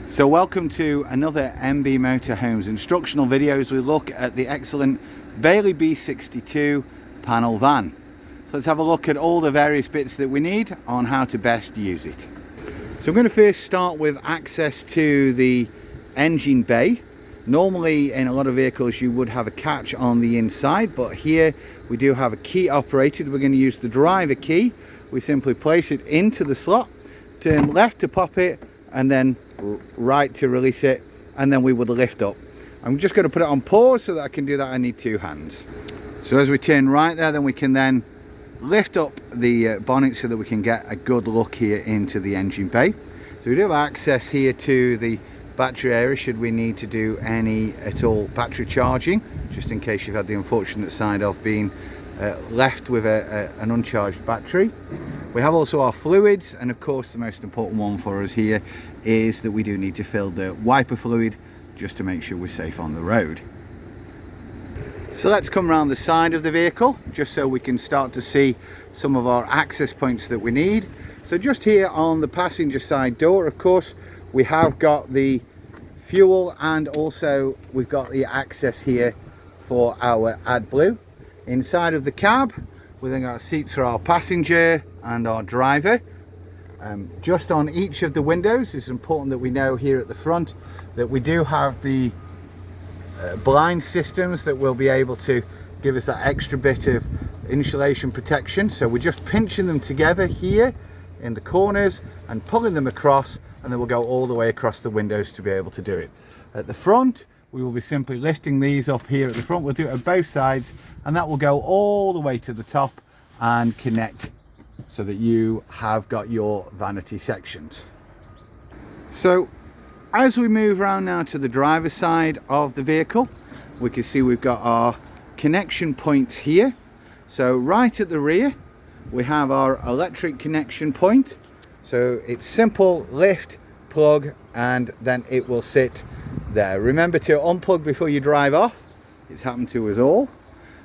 So welcome to another Emm-Bee Motorhomes instructional video as we look at the excellent Endeavour B62 panel van. So let's have a look at all the various bits that we need on how to best use it. So I'm going to first start with access to the engine bay. Normally in a lot of vehicles you would have a catch on the inside, but here we do have a key operated. We're going to use the driver key. We simply place it into the slot, turn left to pop it, and then right to release it, and then we would lift up. I'm just going to put it on pause so that I can do that. I need two hands. So as we turn right there, then we can then lift up the bonnet so that we can get a good look here into the engine bay. So we do have access here to the battery area should we need to do any at all battery charging, just in case you've had the unfortunate side of being left with an uncharged battery. We have also our fluids, and of course the most important one for us here is that we do need to fill the wiper fluid just to make sure we're safe on the road. So let's come around the side of the vehicle just so we can start to see some of our access points that we need. So just here on the passenger side door, of course, we have got the fuel, and also we've got the access here for our AdBlue. Inside of the cab, we then got seats for our passenger and our driver. Just on each of the windows, it's important that we know here at the front that we do have the blind systems that will be able to give us that extra bit of insulation protection. So we're just pinching them together here in the corners and pulling them across, and then we'll go all the way across the windows to be able to do it. At the front, we will be simply lifting these up here at the front. We'll do it at both sides, and that will go all the way to the top and connect so that you have got your vanity sections. So as we move around now to the driver's side of the vehicle, we can see we've got our connection points here. So right at the rear we have our electric connection point. So it's simple, lift, plug, and then it will sit there. Remember to unplug before you drive off. It's happened to us all.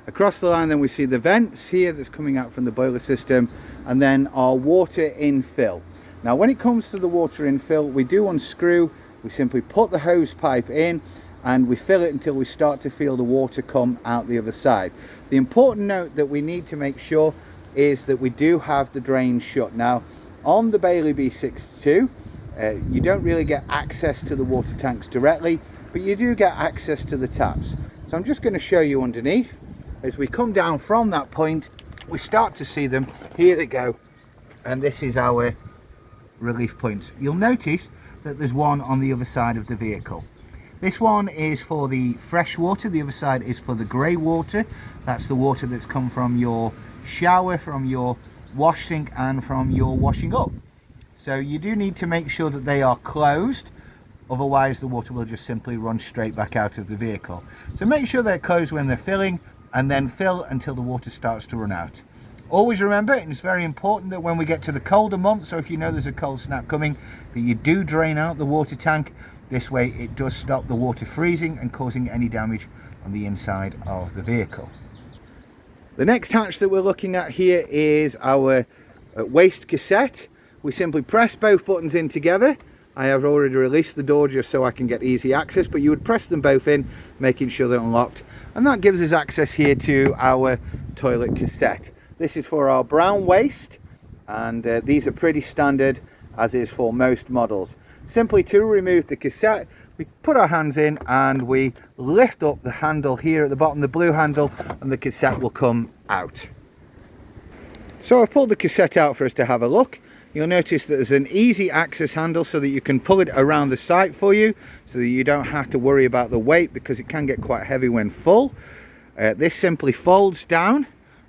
Across the line then we see the vents here that's coming out from the boiler system, and then our water infill. Now when it comes to the water infill, we do unscrew. We simply put the hose pipe in and we fill it until we start to feel the water come out the other side. The important note that we need to make sure is that we do have the drain shut. Now on the Endeavour B62, you don't really get access to the water tanks directly, but you do get access to the taps. So I'm just going to show you underneath. As we come down from that point, we start to see them. Here they go, and this is our relief points. You'll notice that there's one on the other side of the vehicle. This one is for the fresh water, the other side is for the grey water. That's the water that's come from your shower, from your wash sink, and from your washing up. So you do need to make sure that they are closed, otherwise the water will just simply run straight back out of the vehicle. So make sure they're closed when they're filling, and then fill until the water starts to run out. Always remember, and it's very important, that when we get to the colder months, so if you know there's a cold snap coming, that you do drain out the water tank. This way it does stop the water freezing and causing any damage on the inside of the vehicle. The next hatch that we're looking at here is our waste cassette. We simply press both buttons in together. I have already released the door just so I can get easy access, but you would press them both in, making sure they're unlocked, and that gives us access here to our toilet cassette. This is for our brown waste, and these are pretty standard, as is for most models. Simply to remove the cassette, we put our hands in and we lift up the handle here at the bottom, the blue handle, and the cassette will come out. So I've pulled the cassette out for us to have a look. You'll notice that there's an easy access handle so that you can pull it around the site for you, so that you don't have to worry about the weight, because it can get quite heavy when full. This simply folds down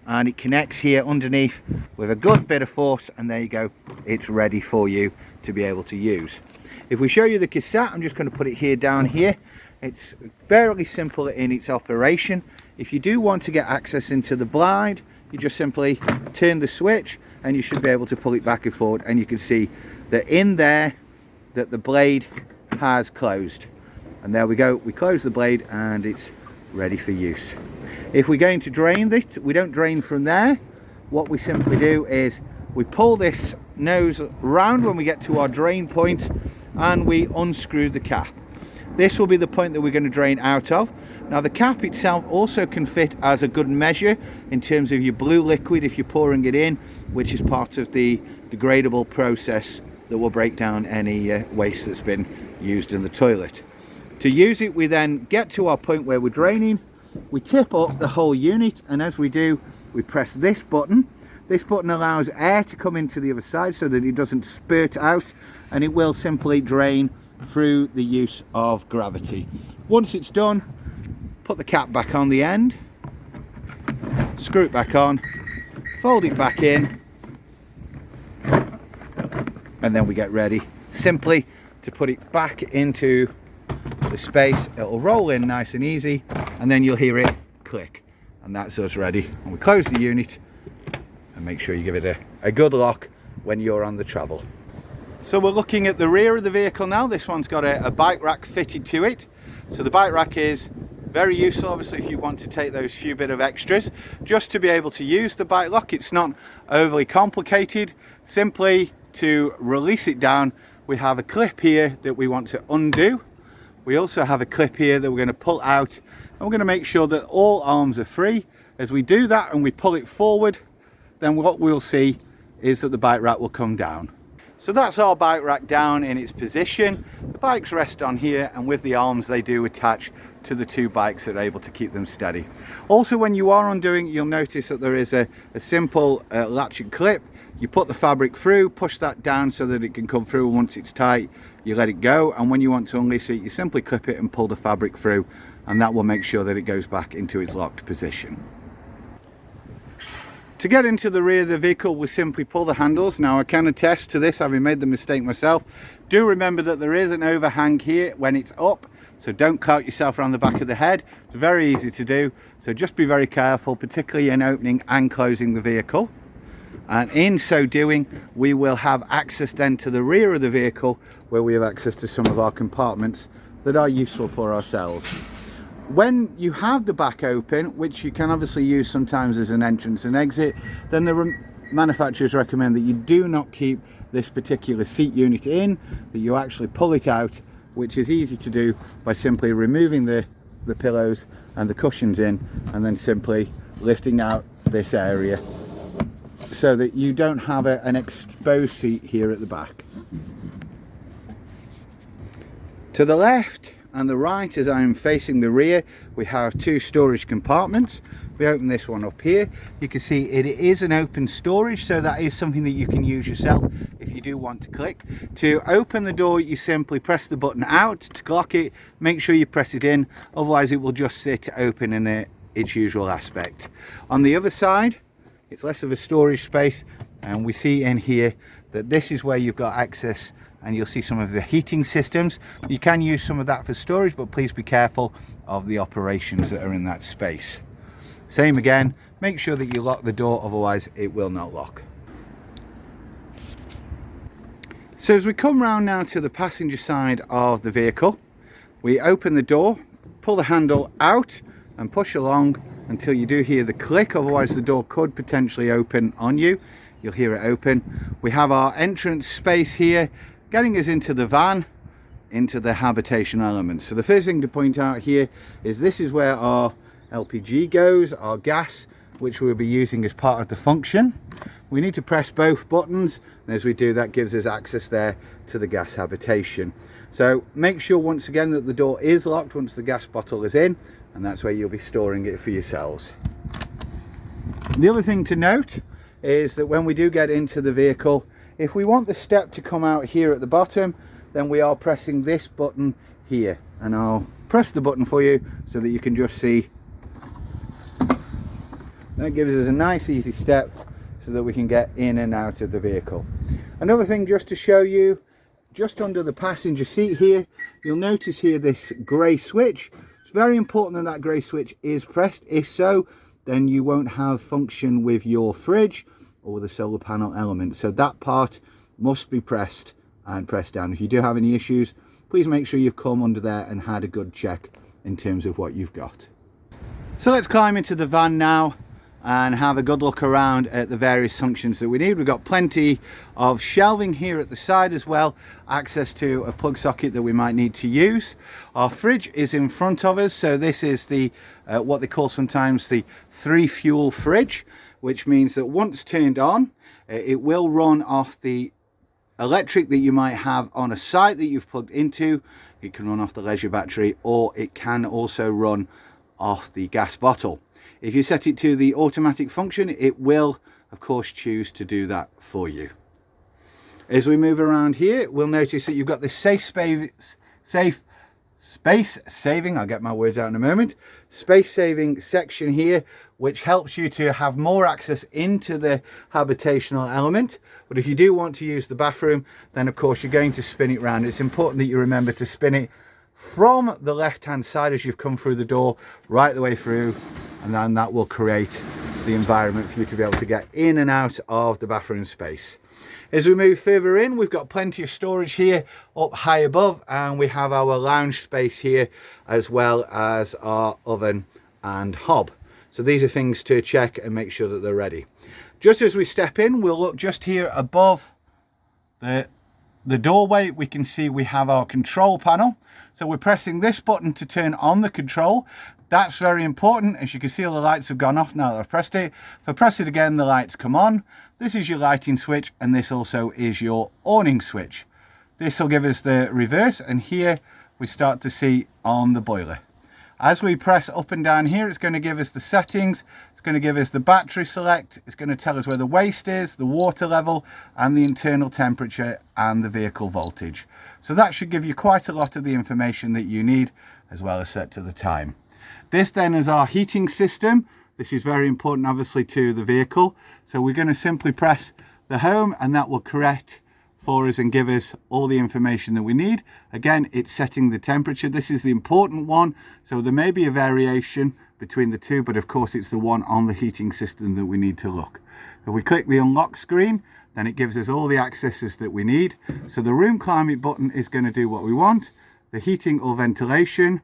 and it connects here underneath with a good bit of force, and there you go, it's ready for you to be able to use. If we show you the cassette, I'm just going to put it here down here. It's fairly simple in its operation. If you do want to get access into the blind, you just simply turn the switch and you should be able to pull it back and forward, and you can see that in there that the blade has closed, and there we go, we close the blade and it's ready for use. If we're going to drain it, we don't drain from there. What we simply do is we pull this nose round when we get to our drain point, and we unscrew the cap. This will be the point that we're going to drain out of. Now the cap itself also can fit as a good measure in terms of your blue liquid if you're pouring it in, which is part of the degradable process that will break down any waste that's been used in the toilet. To use it, we then get to our point where we're draining, we tip up the whole unit, and as we do, we press this button. This button allows air to come into the other side so that it doesn't spurt out, and it will simply drain through the use of gravity. Once it's done, put the cap back on the end, screw it back on, fold it back in, and then we get ready simply to put it back into the space. It'll roll in nice and easy, and then you'll hear it click, and that's us ready. And we close the unit and make sure you give it a good lock when you're on the travel. So we're looking at the rear of the vehicle now. This one's got a bike rack fitted to it. So the bike rack is very useful, obviously, if you want to take those few bit of extras just to be able to use the bike lock. It's not overly complicated. Simply to release it down, we have a clip here that we want to undo. We also have a clip here that we're going to pull out, and we're going to make sure that all arms are free. As we do that and we pull it forward, then what we'll see is that the bike rack will come down. So that's our bike rack down in its position. The bikes rest on here, and with the arms they do attach to the two bikes that are able to keep them steady. Also, when you are undoing, you'll notice that there is a simple latchet clip. You put the fabric through, push that down so that it can come through, and once it's tight you let it go, and when you want to unleash it you simply clip it and pull the fabric through, and that will make sure that it goes back into its locked position. To get into the rear of the vehicle, we simply pull the handles. Now I can attest to this, having made the mistake myself. Do remember that there is an overhang here when it's up, so don't cart yourself around the back of the head. It's very easy to do, so just be very careful, particularly in opening and closing the vehicle. And in so doing, we will have access then to the rear of the vehicle, where we have access to some of our compartments that are useful for ourselves. When you have the back open, which you can obviously use sometimes as an entrance and exit, then the manufacturers recommend that you do not keep this particular seat unit in, that you actually pull it out, which is easy to do by simply removing the pillows and the cushions in, and then simply lifting out this area so that you don't have an exposed seat here at the back. To the left and the right, as I'm facing the rear, we have two storage compartments. We open this one up here, you can see it is an open storage, so that is something that you can use yourself if you do want to click. To open the door, you simply press the button out. To lock it, make sure you press it in, otherwise it will just sit open in its usual aspect. On the other side, it's less of a storage space, and we see in here that this is where you've got access, and you'll see some of the heating systems. You can use some of that for storage, but please be careful of the operations that are in that space. Same again, make sure that you lock the door, otherwise it will not lock. So as we come round now to the passenger side of the vehicle, we open the door, pull the handle out and push along until you do hear the click, otherwise the door could potentially open on you. You'll hear it open. We have our entrance space here, getting us into the van, into the habitation element. So the first thing to point out here is this is where our LPG goes, our gas, which we'll be using as part of the function. We need to press both buttons, and as we do, that gives us access there to the gas habitation. So make sure once again that the door is locked once the gas bottle is in, and that's where you'll be storing it for yourselves. The other thing to note is that when we do get into the vehicle, if we want the step to come out here at the bottom, then we are pressing this button here, and I'll press the button for you so that you can just see. That gives us a nice easy step so that we can get in and out of the vehicle. Another thing just to show you, just under the passenger seat here, you'll notice here this grey switch. It's very important that that grey switch is pressed. If so, then you won't have function with your fridge or the solar panel element. So that part must be pressed and pressed down. If you do have any issues, please make sure you've come under there and had a good check in terms of what you've got. So let's climb into the van now and have a good look around at the various functions that we need. We've got plenty of shelving here at the side as well, access to a plug socket that we might need to use. Our fridge is in front of us, so this is the what they call sometimes the 3-fuel fridge, which means that once turned on, it will run off the electric that you might have on a site that you've plugged into. It can run off the leisure battery, or it can also run off the gas bottle. If you set it to the automatic function, it will of course choose to do that for you. As we move around here, we'll notice that you've got this safe space saving, I'll get my words out in a moment, space saving section here, which helps you to have more access into the habitational element. But if you do want to use the bathroom, then of course you're going to spin it round. It's important that you remember to spin it from the left hand side as you've come through the door, right the way through, and then that will create the environment for you to be able to get in and out of the bathroom space. As we move further in, we've got plenty of storage here up high above, and we have our lounge space here as well as our oven and hob. So these are things to check and make sure that they're ready. Just as we step in, we'll look just here above the doorway. We can see we have our control panel. So we're pressing this button to turn on the control. That's very important. As you can see, all the lights have gone off now that I've pressed it. If I press it again, the lights come on. This is your lighting switch, and this also is your awning switch. This will give us the reverse, and here we start to see on the boiler. As we press up and down here, it's going to give us the settings. It's going to give us the battery select. It's going to tell us where the waste is, the water level, and the internal temperature and the vehicle voltage. So that should give you quite a lot of the information that you need, as well as set to the time. This then is our heating system. This is very important, obviously, to the vehicle. So we're going to simply press the home, and that will correct for us and give us all the information that we need. Again, it's setting the temperature. This is the important one. So there may be a variation between the two, but of course it's the one on the heating system that we need to look. If we click the unlock screen, then it gives us all the accesses that we need. So the room climate button is going to do what we want. The heating or ventilation,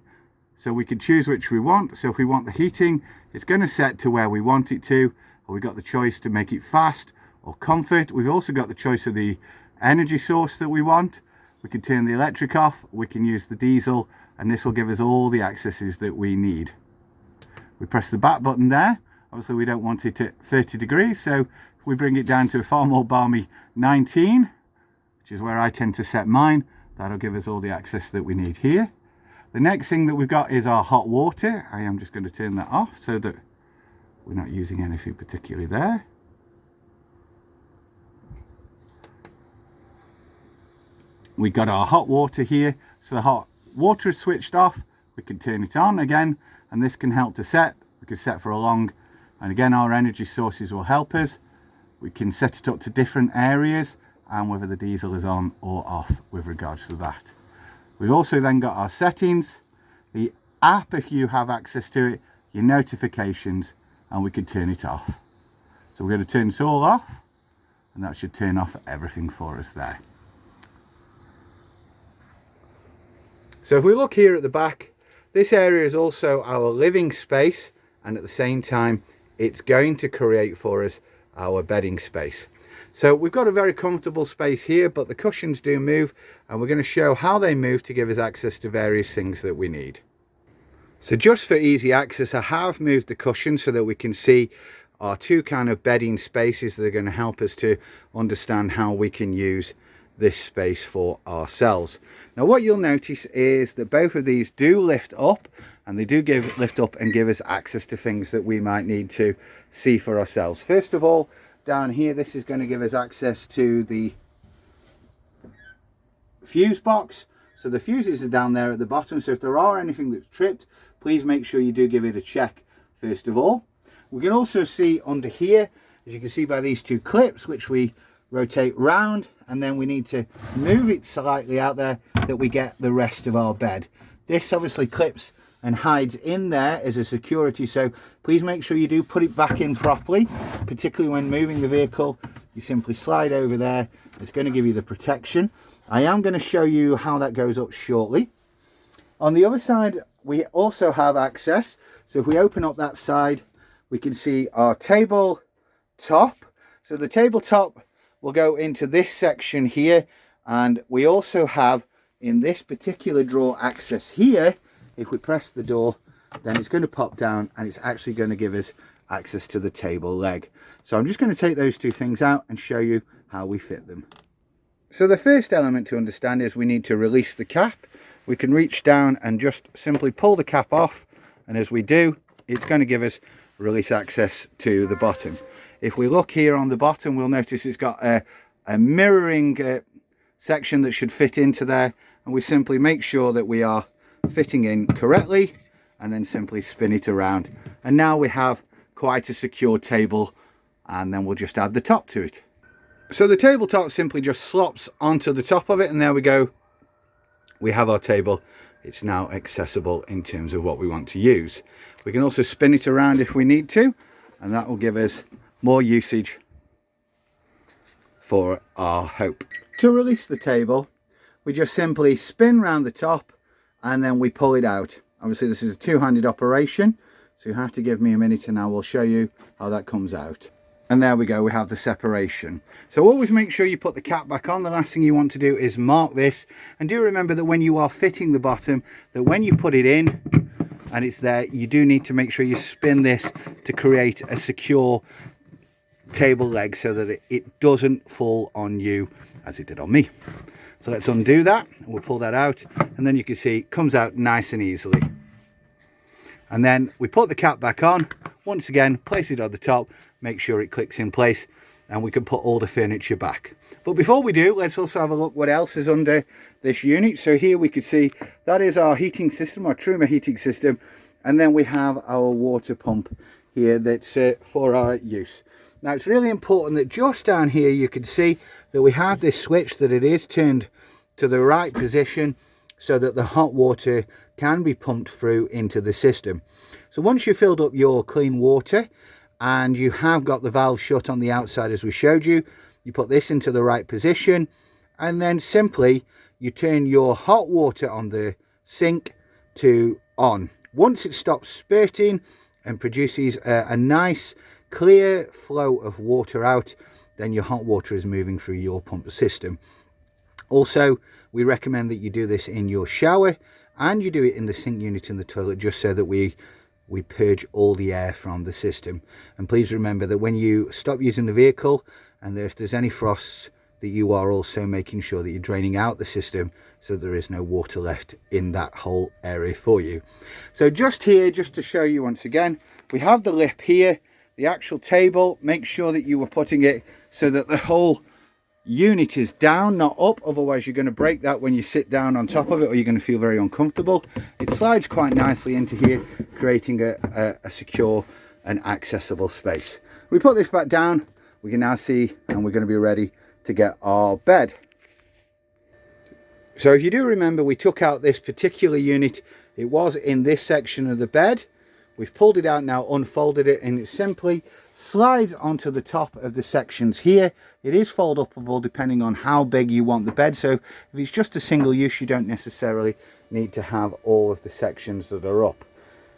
so we can choose which we want. So if we want the heating, it's going to set to where we want it to. Or we've got the choice to make it fast or comfort. We've also got the choice of the energy source that we want. We can turn the electric off, we can use the diesel, and this will give us all the accesses that we need. We press the back button there. Obviously we don't want it at 30 degrees, so if we bring it down to a far more balmy 19, which is where I tend to set mine, that'll give us all the access that we need here. The next thing that we've got is our hot water. I am just going to turn that off so that we're not using anything particularly there. We got our hot water here, so the hot water is switched off. We can turn it on again, and this can help to set. We can set for a long, and again our energy sources will help us. We can set it up to different areas and whether the diesel is on or off with regards to that. We've also then got our settings, the app if you have access to it, your notifications, and we can turn it off. So we're going to turn it all off, and that should turn off everything for us there. So if we look here at the back, this area is also our living space, and at the same time it's going to create for us our bedding space. So we've got a very comfortable space here, but the cushions do move, and we're going to show how they move to give us access to various things that we need. So just for easy access, I have moved the cushions so that we can see our two kind of bedding spaces that are going to help us to understand how we can use this space for ourselves. Now what you'll notice is that both of these do lift up, and they do lift up and give us access to things that we might need to see for ourselves. First of all, down here, this is going to give us access to the fuse box. So the fuses are down there at the bottom, so if there are anything that's tripped, please make sure you do give it a check first of all. We can also see under here, as you can see by these two clips, which we rotate round, and then we need to move it slightly out there that we get the rest of our bed. This obviously clips and hides in there as a security, so please make sure you do put it back in properly, particularly when moving the vehicle. You simply slide over there. It's going to give you the protection. I am going to show you how that goes up shortly. On the other side we also have access, so if we open up that side, we can see our table top. So the tabletop will go into this section here, and we also have in this particular drawer access here. If we press the door, then it's going to pop down and it's actually going to give us access to the table leg. So I'm just going to take those two things out and show you how we fit them. So the first element to understand is we need to release the cap. We can reach down and just simply pull the cap off, and as we do, it's going to give us release access to the bottom. If we look here on the bottom, we'll notice it's got a mirroring section that should fit into there, and we simply make sure that we are fitting in correctly and then simply spin it around, and now we have quite a secure table, and then we'll just add the top to it. So the tabletop simply just slops onto the top of it, and there we go. We have our table. It's now accessible in terms of what we want to use. We can also spin it around if we need to, and that will give us more usage for our hope. To release the table, we just simply spin round the top and then we pull it out. Obviously this is a two-handed operation, so you have to give me a minute and I will show you how that comes out. And there we go, we have the separation. So always make sure you put the cap back on. The last thing you want to do is mark this, and do remember that when you are fitting the bottom, that when you put it in and it's there, you do need to make sure you spin this to create a secure table leg so that it doesn't fall on you as it did on me. So let's undo that, and we'll pull that out, and then you can see it comes out nice and easily. And then we put the cap back on, once again place it on the top, make sure it clicks in place, and we can put all the furniture back. But before we do, let's also have a look what else is under this unit. So here we can see that is our heating system, our Truma heating system, and then we have our water pump here that's for our use. Now it's really important that just down here you can see that we have this switch, that it is turned to the right position so that the hot water can be pumped through into the system. So once you've filled up your clean water and you have got the valve shut on the outside as we showed you, you put this into the right position, and then simply you turn your hot water on the sink to on. Once it stops spurting and produces a nice clear flow of water out, then your hot water is moving through your pump system. Also, we recommend that you do this in your shower and you do it in the sink unit in the toilet, just so that we purge all the air from the system. And please remember that when you stop using the vehicle and if there's any frosts, that you are also making sure that you're draining out the system so there is no water left in that whole area for you. So just here, just to show you once again, we have the lip here, the actual table. Make sure that you are putting it so that the whole unit is down, not up, otherwise you're going to break that when you sit down on top of it, or you're going to feel very uncomfortable. It slides quite nicely into here, creating a secure and accessible space. We put this back down, we can now see, and we're going to be ready to get our bed. So if you do remember, we took out this particular unit. It was in this section of the bed. We've pulled it out now, unfolded it, and it simply slides onto the top of the sections here. It is fold upable depending on how big you want the bed. So if it's just a single use, you don't necessarily need to have all of the sections that are up.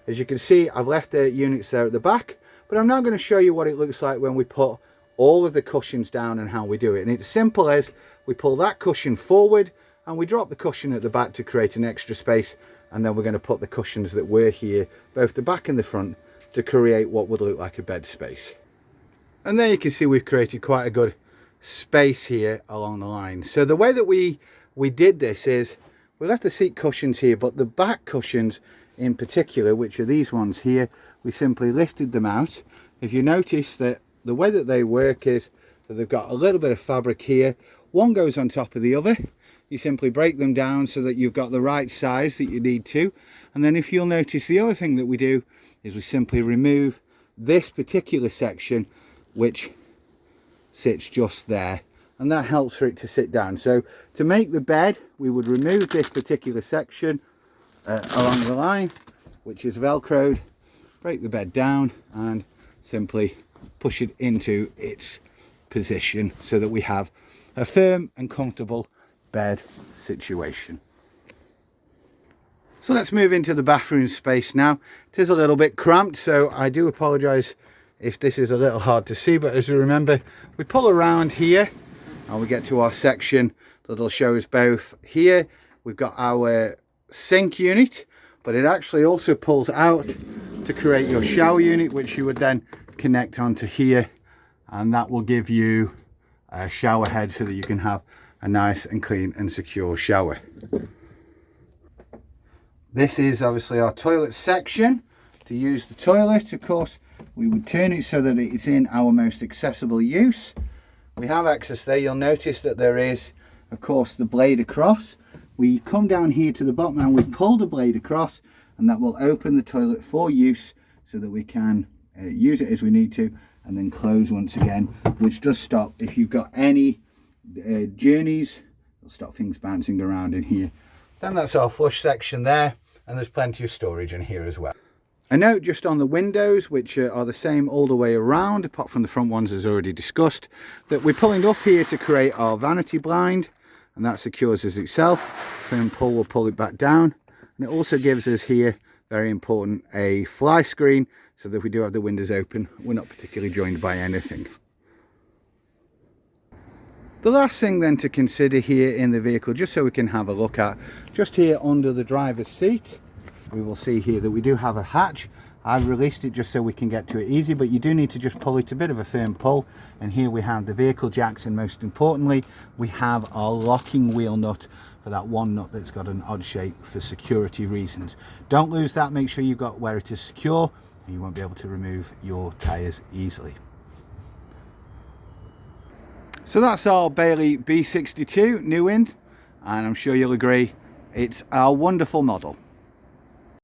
As you can see, I've left the units there at the back, but I'm now going to show you what it looks like when we put all of the cushions down and how we do it. And it's simple as we pull that cushion forward and we drop the cushion at the back to create an extra space, and then we're going to put the cushions that were here, both the back and the front, to create what would look like a bed space. And there you can see we've created quite a good space here along the line. So the way that we did this is we left the seat cushions here, but the back cushions in particular, which are these ones here, we simply lifted them out. If you notice that the way that they work is that they've got a little bit of fabric here, one goes on top of the other. You simply break them down so that you've got the right size that you need to. And then if you'll notice, the other thing that we do is we simply remove this particular section, which sits just there, and that helps for it to sit down. So to make the bed, we would remove this particular section along the line, which is velcroed, break the bed down and simply push it into its position so that we have a firm and comfortable bed situation. So let's move into the bathroom space now. It is a little bit cramped, so I do apologise if this is a little hard to see, but as you remember, we pull around here and we get to our section that'll show us both. Here we've got our sink unit, but it actually also pulls out to create your shower unit, which you would then connect onto here, and that will give you a shower head so that you can have a nice and clean and secure shower. This is obviously our toilet section. To use the toilet, of course, we would turn it so that it's in our most accessible use. We have access there. You'll notice that there is, of course, the blade across. We come down here to the bottom and we pull the blade across, and that will open the toilet for use so that we can use it as we need to, and then close once again, which does stop if you've got any journeys. It'll stop things bouncing around in here. Then that's our flush section there, and there's plenty of storage in here as well. A note just on the windows, which are the same all the way around, apart from the front ones as already discussed, that we're pulling up here to create our vanity blind, and that secures us itself. Firm pull will pull it back down, and it also gives us here, very important, a fly screen, so that if we do have the windows open, we're not particularly joined by anything. The last thing then to consider here in the vehicle, just so we can have a look at, just here under the driver's seat, we will see here that we do have a hatch. I've released it just so we can get to it easy, but you do need to just pull it, a bit of a firm pull. And here we have the vehicle jacks, and most importantly, we have our locking wheel nut for that one nut that's got an odd shape for security reasons. Don't lose that, make sure you've got where it is secure, and you won't be able to remove your tyres easily. So that's our Bailey B62 new wind, and I'm sure you'll agree it's a wonderful model.